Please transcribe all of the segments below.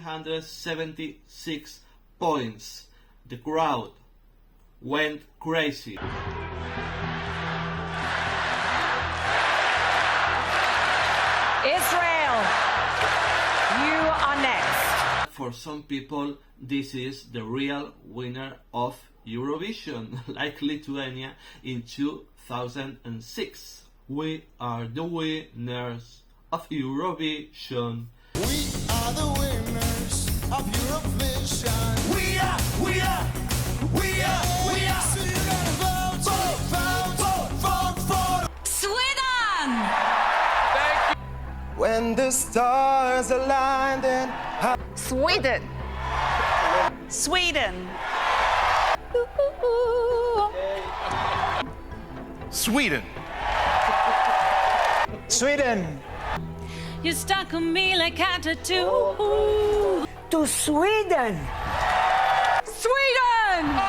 376 points. The crowd went crazy. Israel, you are next. For some people, this is the real winner of Eurovision, like Lithuania in 2006. We are the winners of Eurovision. We are the winners of Eurovision. We are. So you're gonna vote. Sweden! When the stars align, then Sweden. Sweden. Sweden. Sweden. You stuck on me like a tattoo. To Sweden. Sweden!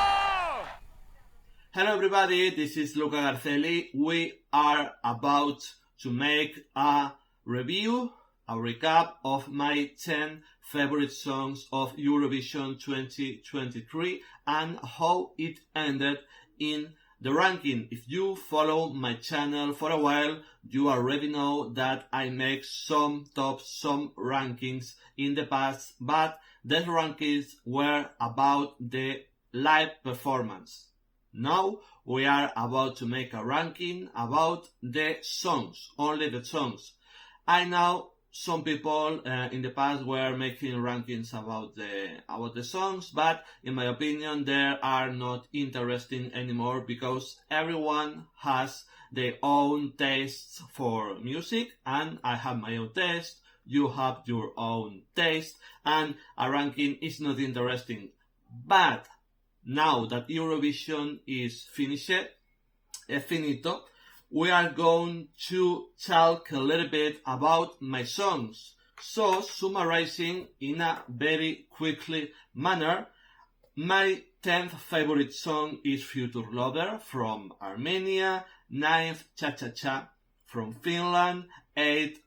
Hello everybody, this is Luca Garcelli. We are about to make a review, a recap of my 10 favorite songs of Eurovision 2023 and how it ended in the ranking. If you follow my channel for a while, you already know that I make some rankings in the past, but these rankings were about the live performance. Now we are about to make a ranking about the songs, only the songs. I know some people in the past were making rankings about the songs, but in my opinion they are not interesting anymore because everyone has their own tastes for music, and I have my own taste, you have your own taste, and a ranking is not interesting. But now that Eurovision is finished, finito, we are going to talk a little bit about my songs. So, summarizing in a very quickly manner, my 10th favorite song is Future Lover from Armenia, 9th Cha Cha Cha from Finland, 8th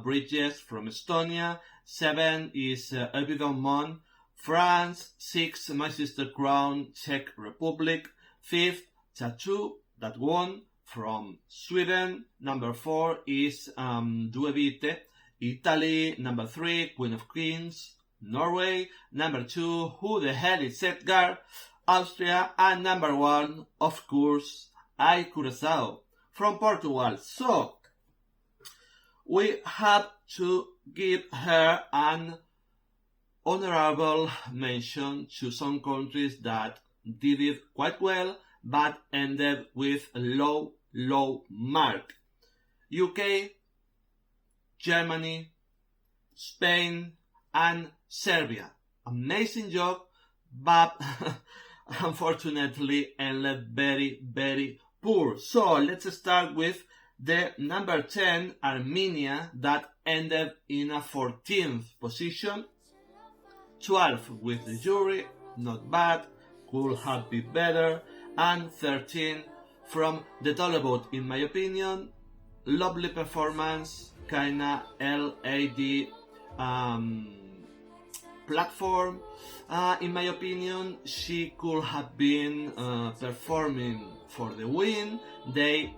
Bridges from Estonia, 7 is Évidemment France, 6 My Sister Crown, Czech Republic, 5th Tattoo, that won, from Sweden. Number 4 is Due Vite, Italy. Number 3, Queen of Queens, Norway. Number 2, Who the Hell is Edgar, Austria. And number 1, of course, Ai Curaçao from Portugal. So, we have to give her an honorable mention to some countries that did it quite well, but ended with a low mark. UK, Germany, Spain, and Serbia. Amazing job, but unfortunately ended very poor. So let's start with the number 10, Armenia, that ended in a 14th position. 12 with the jury, not bad, could have been better. And 13 from the televote, in my opinion, lovely performance, kinda LAD platform. In my opinion, she could have been performing for the win. They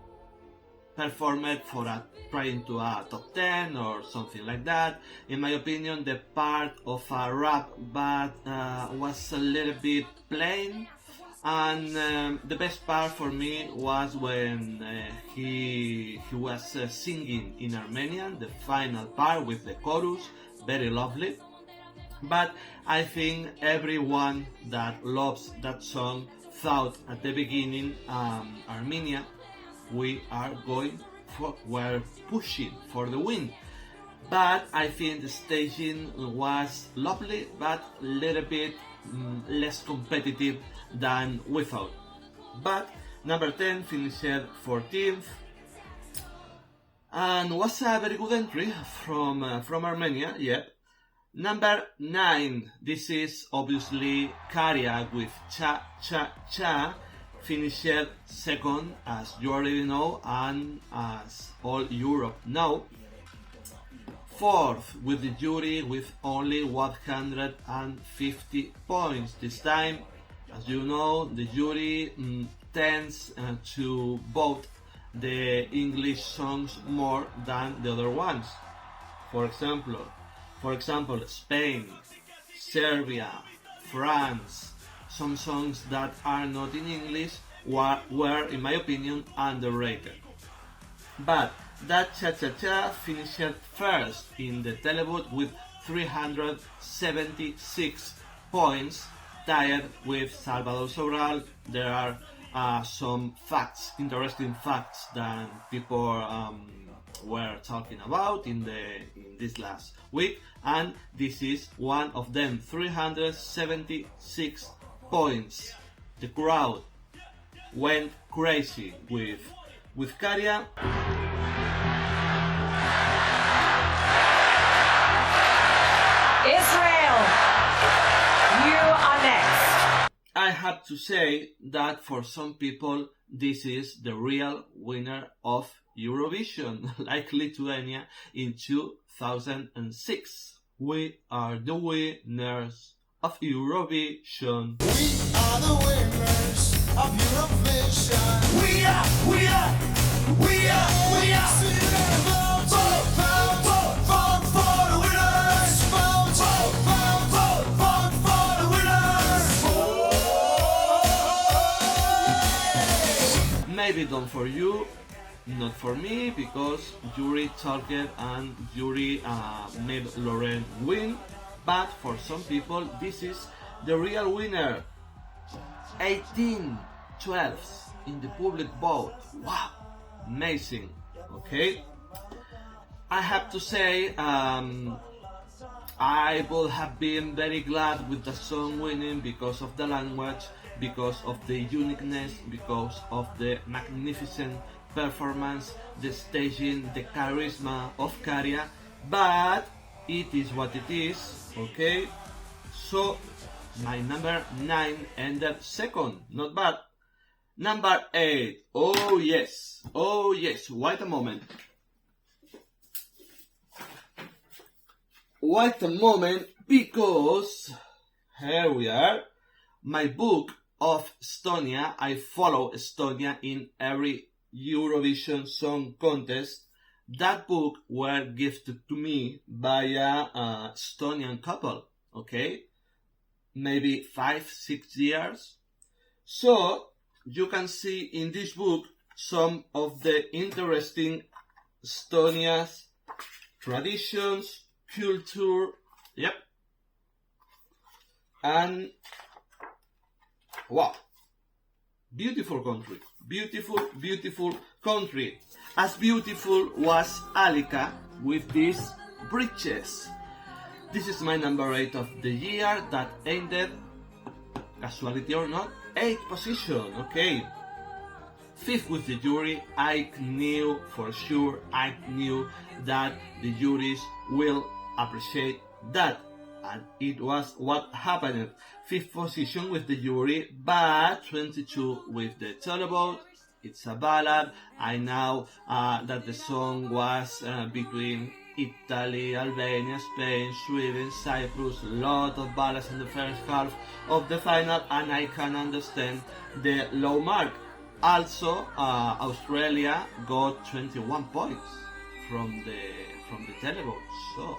performed for trying to a top 10 or something like that. In my opinion, the part of a rap but was a little bit plain. And the best part for me was when he was singing in Armenian, the final part with the chorus, very lovely. But I think everyone that loves that song thought at the beginning, Armenia, we're pushing for the win. But I think the staging was lovely, but a little bit less competitive than we thought. But number 10 finished 14th and was a very good entry from Armenia. Yep. Number 9, this is obviously Karya with Cha Cha Cha, finished second, as you already know and as all Europe know. fourth with the jury with only 150 points. This time, as you know, the jury tends to vote the English songs more than the other ones. For example, Spain, Serbia, France, some songs that are not in English were, in my opinion, underrated. But that cha-cha-cha finished first in the televote with 376 points, tied with Salvador Sobral. There are some facts, interesting facts that people were talking about in this last week, and this is one of them. 376 points. The crowd went crazy with Karia. Israel, you are next. I have to say that for some people this is the real winner of Eurovision, like Lithuania in 2006. We are the winners of Eurovision. We are the winners of Eurovision. We are. Vote for the winners. Vote for the winners. Maybe done for you, not for me, because jury talked and jury made Lauren win. But for some people, this is the real winner. 18/12 in the public vote. Wow, amazing. Okay, I have to say, I would have been very glad with the song winning because of the language, because of the uniqueness, because of the magnificent performance, the staging, the charisma of Karia. But it is what it is, okay? So my number 9 ended second, not bad. Number 8, oh yes, wait a moment. Wait a moment, because here we are. My book of Estonia, I follow Estonia in every Eurovision Song Contest. That book were gifted to me by a Estonian couple, okay? Maybe 5-6 years. So, you can see in this book some of the interesting Estonia's traditions, culture, yep. And, wow, beautiful country, beautiful country. As beautiful was Alika with these bridges. This is my number 8 of the year that ended, casualty or not, 8th position, okay. 5th with the jury. I knew for sure, I knew that the juries will appreciate that. And it was what happened. 5th position with the jury, but 22 with the televote. It's a ballad. I know that the song was between Italy, Albania, Spain, Sweden, Cyprus, a lot of ballads in the first half of the final, and I can understand the low mark. Also, Australia got 21 points from the televote, so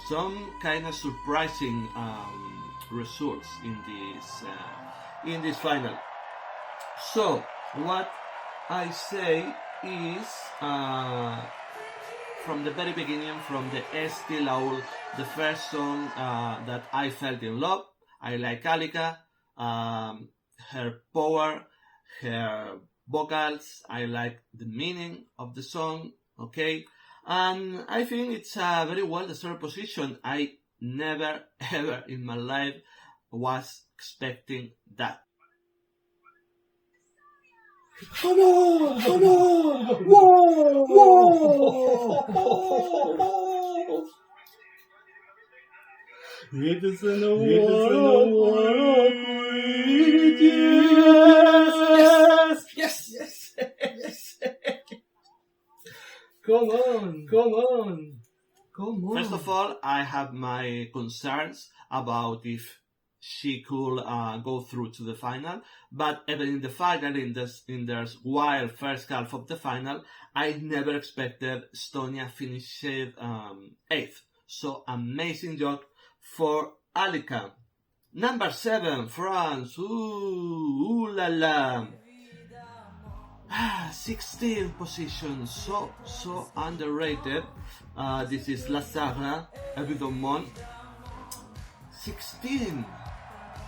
some kind of surprising results in this final. So what I say is, from the very beginning, from the Eesti Laul, the first song that I felt in love. I like Alika, her power, her vocals. I like the meaning of the song, okay? And I think it's a very well-deserved position. I never ever in my life was expecting that. Come on! Whoa! It is an award. Yes. Come Come on. First of all, I have my concerns about if she could go through to the final, but even in the final, in this wild first half of the final, I never expected Estonia finished 8th. So amazing job for Alika. Number 7, France. Ooh la la. 16th position, so underrated. This is La Sagra, Evidemment. 16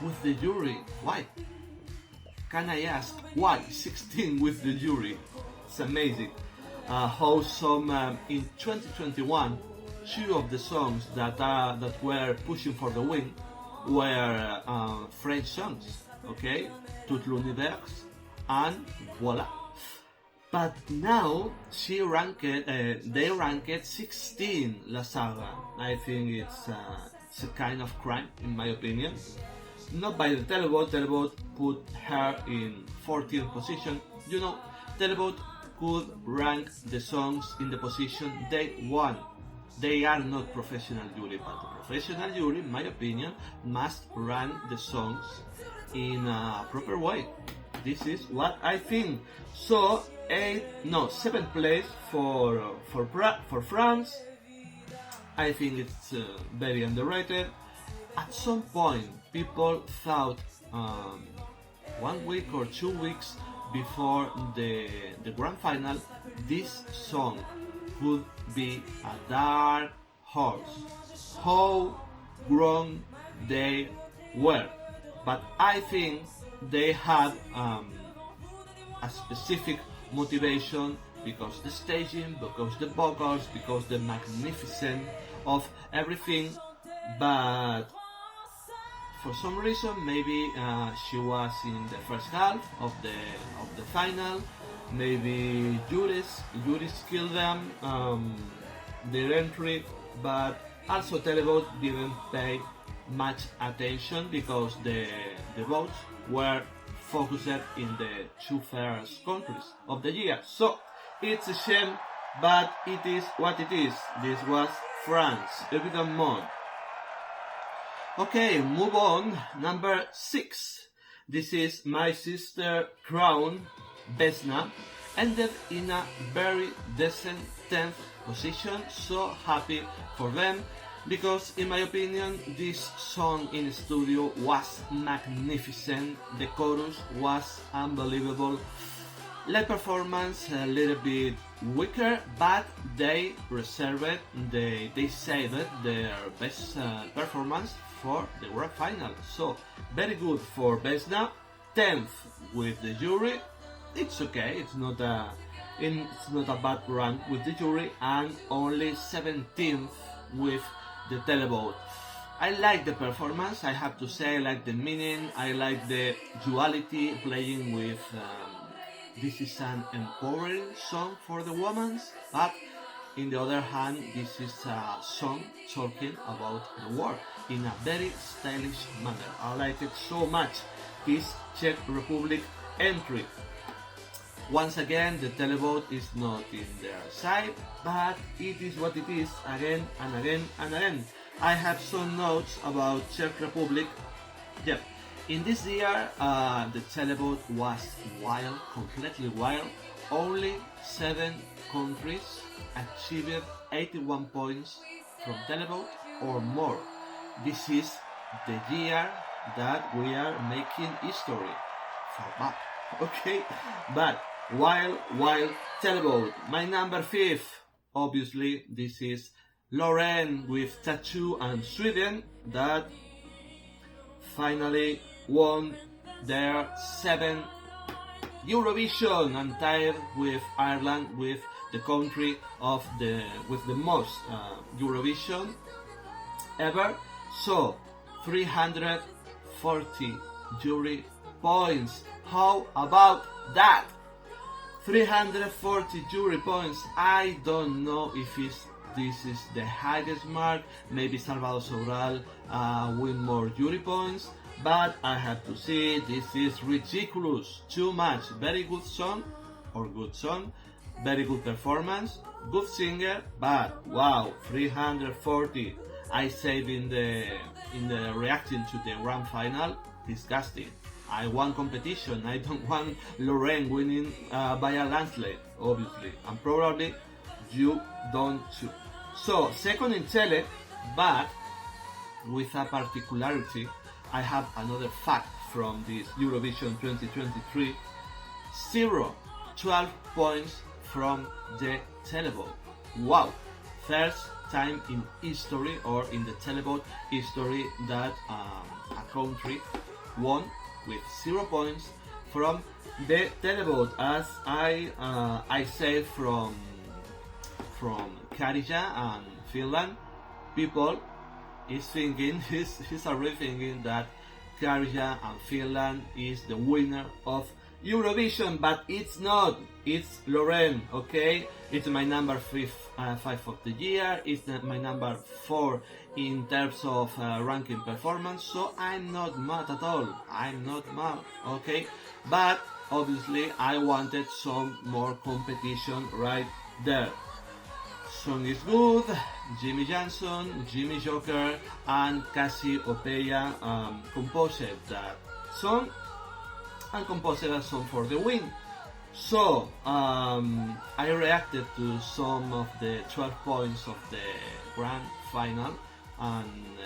with the jury. Why? Can I ask why 16 with the jury? It's amazing. How some in 2021, 2 of the songs that were pushing for the win were French songs. Okay, Tout l'univers and voila. But now they ranked 16 La Saga. I think it's a kind of crime, in my opinion. Not by the televote. Televote put her in 14th position. You know, televote could rank the songs in the position they want. They are not professional jury, but the professional jury, in my opinion, must rank the songs in a proper way. This is what I think. So 7th place for France. I think it's very underrated. At some point, people thought 1 week or 2 weeks before the grand final, this song could be a dark horse. How wrong they were. But I think they had a specific motivation because the staging, because the vocals, because the magnificence of everything. But for some reason, maybe she was in the first half of the final. Maybe juries killed them, their entry, but also televote didn't pay much attention because the votes were focused in the 2 first countries of the year. So it's a shame, but it is what it is. This was France, Evidemment. Okay, move on. Number 6. This is My Sister Crown, Vesna, ended in a very decent 10th position. So happy for them, because in my opinion this song in studio was magnificent. The chorus was unbelievable. Live performance a little bit weaker, but they reserved, they saved their best performance for the grand final. So very good for Vesna. 10th with the jury. It's okay. It's not a bad rank with the jury, and only 17th with the televote. I like the performance. I have to say, I like the meaning. I like the duality playing with. This is an empowering song for the women, but in the other hand, this is a song talking about the war in a very stylish manner. I like it so much. This Czech Republic entry. Once again, the televote is not in their side, but it is what it is, again and again and again. I have some notes about Czech Republic. Yep. In this year, the televote was wild, completely wild. Only 7 countries achieved 81 points from televote or more. This is the year that we are making history. Okay, but wild televote. My number 5, obviously, this is Loreen with Tattoo and Sweden, that finally won their 7th Eurovision, and tied with Ireland with the country with the most Eurovision ever. So 340 jury points. How about that? 340 jury points. I don't know if this is the highest mark. Maybe Salvador Sobral win more jury points, but I have to say this is ridiculous. Too much. Very good song, very good performance, good singer, but wow, 340. I said in the reacting to the grand final, disgusting. I want competition. I don't want Lorraine winning by a landslide, obviously, and probably you don't too. So second in tele, but with a particularity. I have another fact from this Eurovision 2023. 12 points from the televote. Wow! First time in history or in the televote history that a country won with 0 points from the televote. As I said from Karija and Finland, people is thinking, he's already thinking that Karija and Finland is the winner of Eurovision, but it's not. It's Lorraine, okay? It's my number 5 of the year. It's my number 4 in terms of ranking performance, so I'm not mad at all. I'm not mad, okay? But obviously I wanted some more competition right there. Song is good, Jimmy Johnson, Jimmy Joker and Cassie Opeya composed that song and composed a song for the win. So I reacted to some of the 12 points of the grand final, and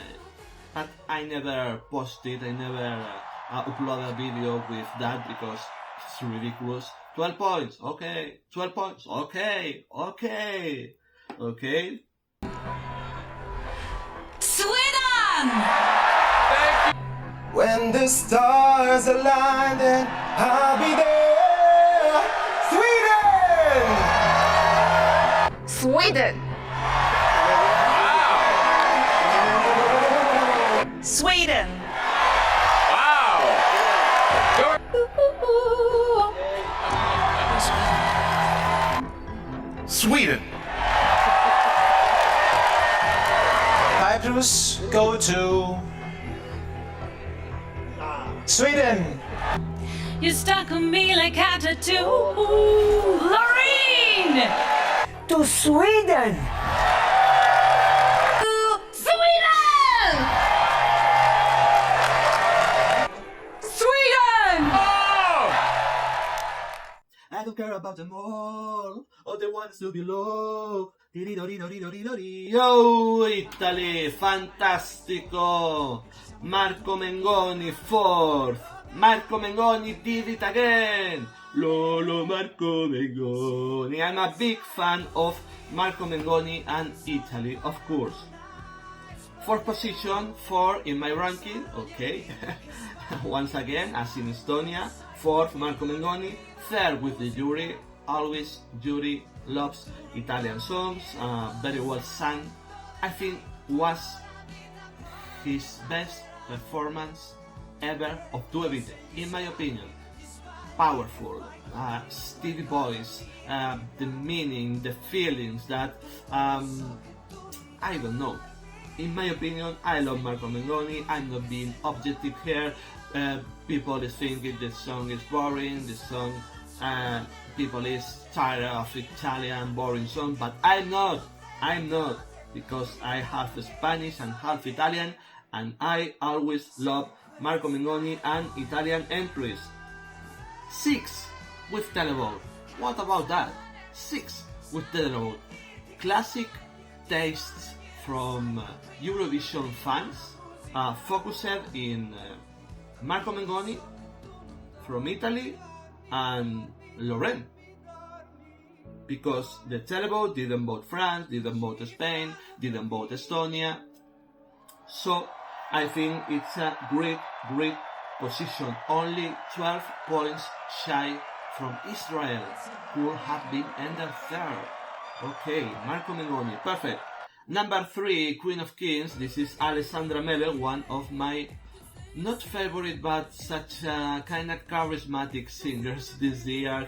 but I never posted, I never uploaded a video with that because it's ridiculous. 12 points, okay, 12 points, okay. Sweden! When the stars align, then I'll be there. Sweden! Sweden. Sweden. Sweden. Cyprus go to Sweden. You stuck on me like a tattoo. Lorraine! To Sweden! Sweden. Sweden. I don't care about them all the ones to below. Yo, Italy, fantastico! Marco Mengoni fourth. Marco Mengoni did it again. Lolo Marco Mengoni. I'm a big fan of Marco Mengoni and Italy, of course. Fourth position, 4 in my ranking, okay. Once again, as in Estonia. Fourth, Marco Mengoni. Third with the jury. Always jury loves Italian songs, very well sung. I think was his best performance ever of Duevite, in my opinion. Powerful, steady voice, the meaning, the feelings that I don't know. In my opinion, I love Marco Mengoni. I'm not being objective here. People is thinking the song is boring, the song people is tired of Italian boring song, but I'm not, because I half Spanish and half Italian, and I always love Marco Mengoni and Italian entries. 6 with televote. What about that? 6 with televote. Classic tastes from Eurovision fans, focused in Marco Mengoni from Italy and Lorraine, because the televote didn't vote France, didn't vote Spain, didn't vote Estonia. So I think it's a great position. Only 12 points shy from Israel, who have been ended third. Okay, Marco Mengoni, perfect. Number 3, Queen of Kings. This is Alessandra Mele, one of my not favorite, but such a kind of charismatic singers this year.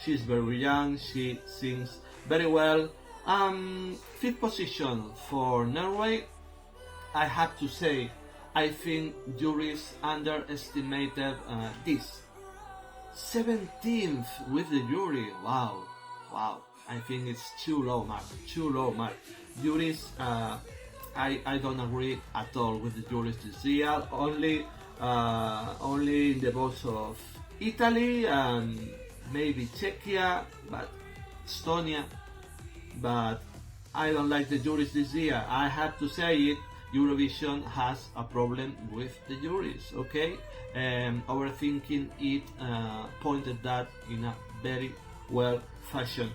She's very young, she sings very well. 5th position for Norway. I have to say, I think juries underestimated this. 17th with the jury, wow. I think it's too low mark. Juries, I don't agree at all with the juries this year. Only in the votes of Italy and maybe Czechia, but Estonia. But I don't like the juries this year. I have to say it. Eurovision has a problem with the juries. Okay, overthinking it pointed that in a very well fashion.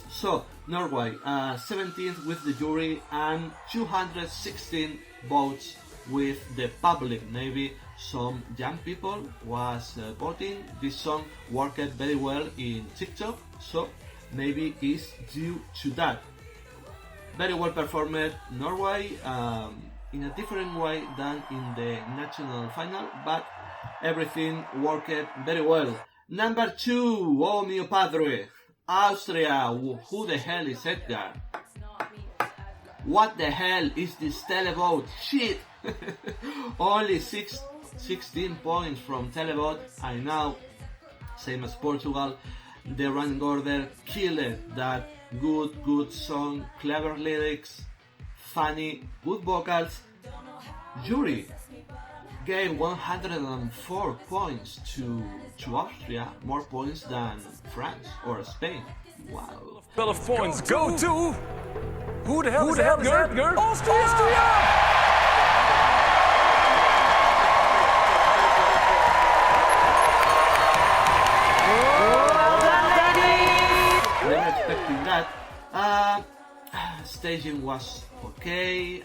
So Norway, 17th with the jury and 216 votes with the public. Maybe some young people was voting. This song worked very well in TikTok, so maybe it's due to that. Very well performed Norway, in a different way than in the national final, but everything worked very well. Number 2, oh mio padre, Austria. Who the hell is Edgar? What the hell is this televote? Shit! Only 16 points from televote. I know, same as Portugal, the running order killed that. Good song, clever lyrics, funny, good vocals. Jury gave 104 points to Austria, more points than France or Spain. Wow. 12 points go to... Who the hell is Edgar? Austria! Never expecting that. Staging was okay.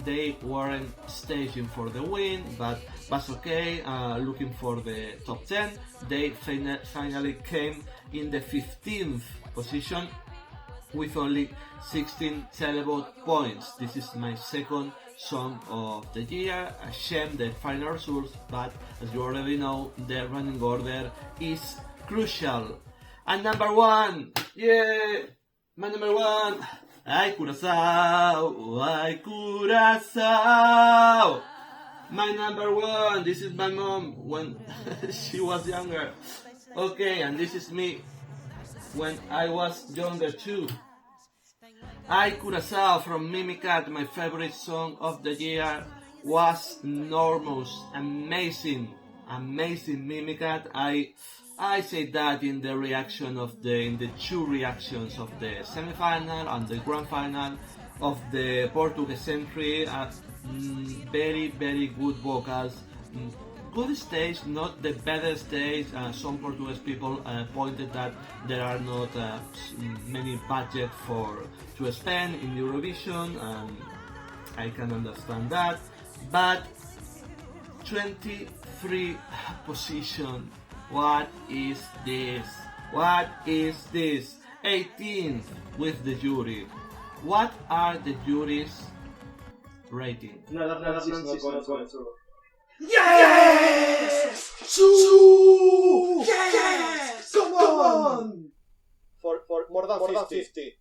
They weren't staging for the win, but was okay. Looking for the top 10. They finally came in the 15th position with only 16 televote points. This is my second song of the year. A shame the final results, but as you already know, the running order is crucial. And number 1, yeah, my number 1, ay Curaçao, ay Curaçao. My number 1, this is my mom when she was younger. Okay, and this is me when I was younger too. Ay Curaçao from Mimicat, my favorite song of the year, was enormous, amazing Mimicat. I say that in the reaction of in the two reactions of the semi-final and the grand final of the Portuguese entry. Very good vocals, good stage, not the better stage. Some Portuguese people pointed that there are not many budget to spend in Eurovision, and I can understand that. But 23 position. What is this? 18th with the jury. What are the jury's rating? Yes! 2! Yes! Come on! For more than 50.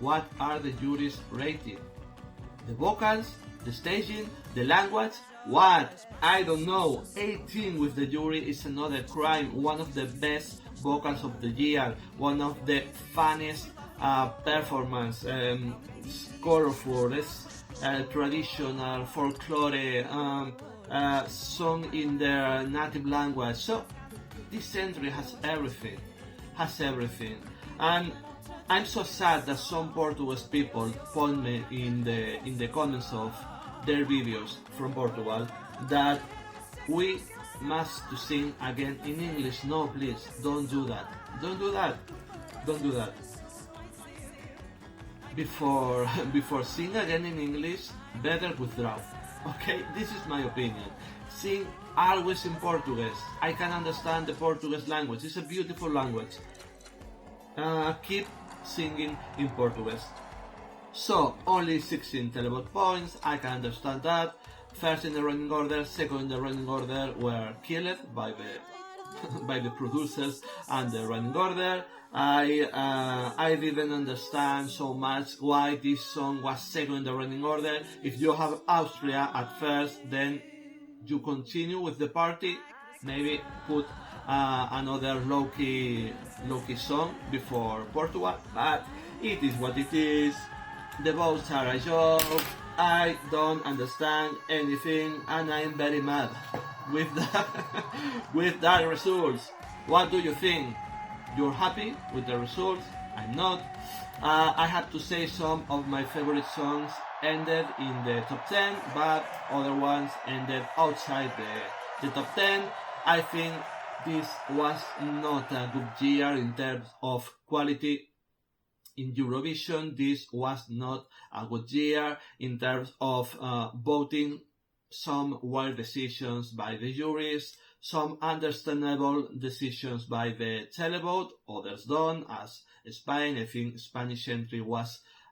What are the jury's rating? The vocals, the staging, the language? What? I don't know. 18 with the jury is another crime. One of the best vocals of the year. One of the funniest performance. Colorful, traditional, folklore, song in their native language. So this entry has everything. And I'm so sad that some Portuguese people point me in the comments of their videos from Portugal that we must to sing again in English. No, please, don't do that. Before sing again in English, better withdraw. Okay, this is my opinion. Sing always in Portuguese. I can understand the Portuguese language. It's a beautiful language. Keep singing in Portuguese. So only 16 televote points. I can understand that. First in the running order, second in the running order were killed by the by the producers and the running order. I didn't understand so much why this song was second in the running order. If you have Austria at first, then you continue with the party. Maybe put another low-key song before Portugal. But it is what it is. The votes are a joke. I don't understand anything, and I'm very mad with that results. What do you think? You're happy with the results? I'm not. I have to say some of my favorite songs ended in the top 10, but other ones ended outside the top 10. I think this was not a good year in terms of quality. In Eurovision, this was not a good year in terms of voting. Some wild decisions by the juries, some understandable decisions by the televote, others don't, as Spain. I think Spanish entry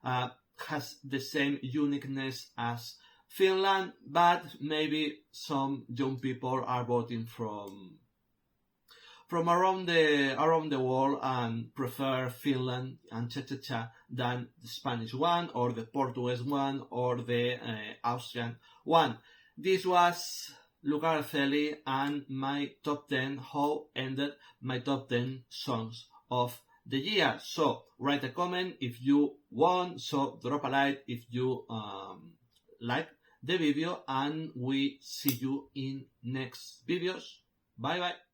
has the same uniqueness as Finland, but maybe some young people are voting from around the world and prefer Finland and Czechia than the Spanish one, or the Portuguese one, or the Austrian one. This was Luca Araceli and my top 10, how ended my top 10 songs of the year. So write a comment if you want, so drop a like if you like the video, and we see you in next videos. Bye bye.